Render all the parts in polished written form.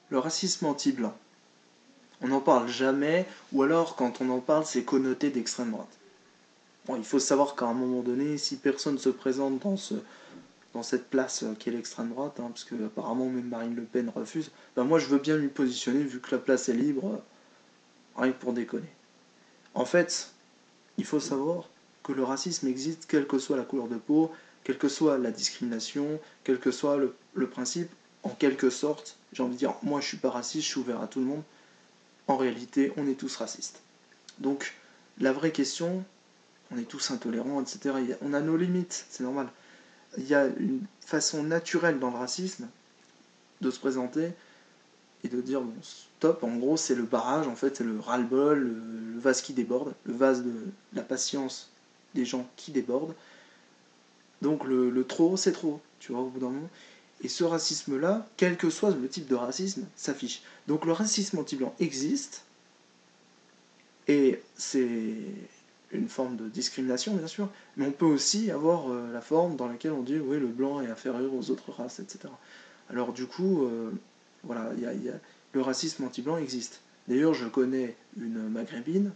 Le racisme anti-blanc. On n'en parle jamais, ou alors quand on en parle, c'est connoté d'extrême droite. Bon, il faut savoir qu'à un moment donné, si personne se présente dans cette place qui est l'extrême droite, parce que apparemment même Marine Le Pen refuse, ben moi je veux bien lui positionner vu que la place est libre, rien que pour déconner. En fait, il faut savoir que le racisme existe quelle que soit la couleur de peau, quelle que soit la discrimination, quel que soit le principe, en quelque sorte, j'ai envie de dire, moi je suis pas raciste, je suis ouvert à tout le monde, en réalité on est tous racistes. Donc la vraie question, on est tous intolérants, etc. On a nos limites, c'est normal. Il y a une façon naturelle dans le racisme de se présenter et de dire bon stop, en gros c'est le barrage, en fait c'est le ras-le-bol, le vase qui déborde, le vase de la patience des gens qui déborde. Donc le trop c'est trop, tu vois, au bout d'un moment. Et ce racisme-là, quel que soit le type de racisme, s'affiche. Donc le racisme anti-blanc existe, et c'est une forme de discrimination, bien sûr, mais on peut aussi avoir la forme dans laquelle on dit oui, le blanc est inférieur aux autres races, etc. Alors du coup, voilà, le racisme anti-blanc existe. D'ailleurs, je connais une maghrébine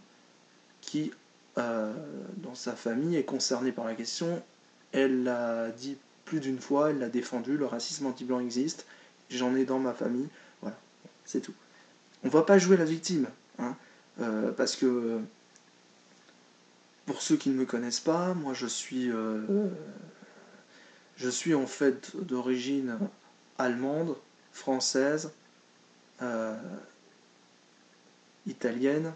qui, dans sa famille, est concernée par la question. Elle l'a dit plus d'une fois, elle l'a défendu, le racisme anti-blanc existe, j'en ai dans ma famille, voilà, c'est tout. On va pas jouer la victime, parce que pour ceux qui ne me connaissent pas, moi je suis en fait d'origine allemande, française, euh, italienne,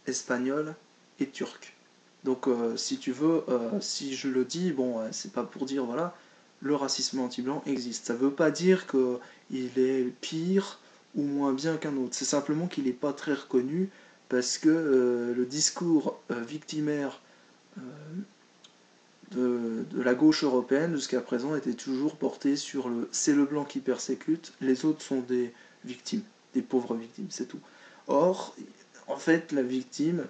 espagnole et turque. Donc si tu veux, si je le dis, bon, c'est pas pour dire voilà, le racisme anti-blanc existe. Ça veut pas dire qu'il est pire ou moins bien qu'un autre. C'est simplement qu'il n'est pas très reconnu parce que le discours victimaire euh, de la gauche européenne jusqu'à présent était toujours porté sur le c'est le blanc qui persécute, les autres sont des victimes, des pauvres victimes, c'est tout. Or, en fait, la victime,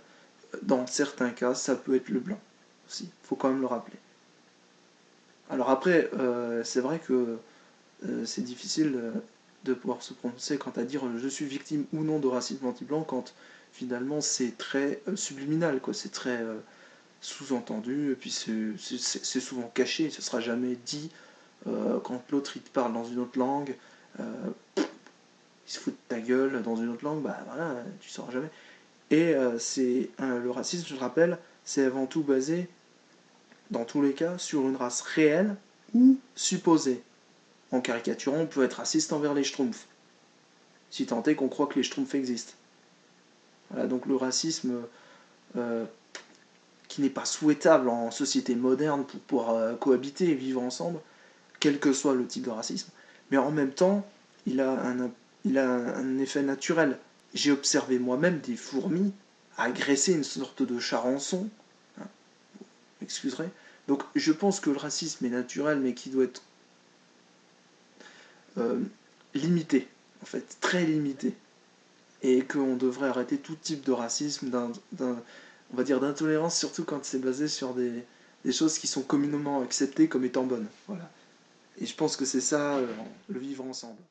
dans certains cas, ça peut être le blanc aussi, il faut quand même le rappeler. Alors après, c'est vrai que c'est difficile de pouvoir se prononcer quant à dire je suis victime ou non de racisme anti-blanc quand finalement c'est très subliminal, quoi. C'est très sous-entendu, et puis c'est souvent caché, ce sera jamais dit. Quand l'autre il te parle dans une autre langue, euh, il se fout de ta gueule dans une autre langue, bah voilà, tu sauras jamais. Et le racisme, je le rappelle, c'est avant tout basé, dans tous les cas, sur une race réelle ou supposée. En caricaturant, on peut être raciste envers les Schtroumpfs, si tant est qu'on croit que les Schtroumpfs existent. Voilà, donc le racisme euh, qui n'est pas souhaitable en société moderne pour pouvoir cohabiter et vivre ensemble, quel que soit le type de racisme, mais en même temps, il a un effet naturel. J'ai observé moi-même des fourmis agresser une sorte de charançon, hein, vous m'excuserez. Donc je pense que le racisme est naturel, mais qui doit être euh, limité, en fait, très limité, et qu'on devrait arrêter tout type de racisme, on va dire d'intolérance, surtout quand c'est basé sur des choses qui sont communément acceptées comme étant bonnes. Voilà. Et je pense que c'est ça, le vivre ensemble.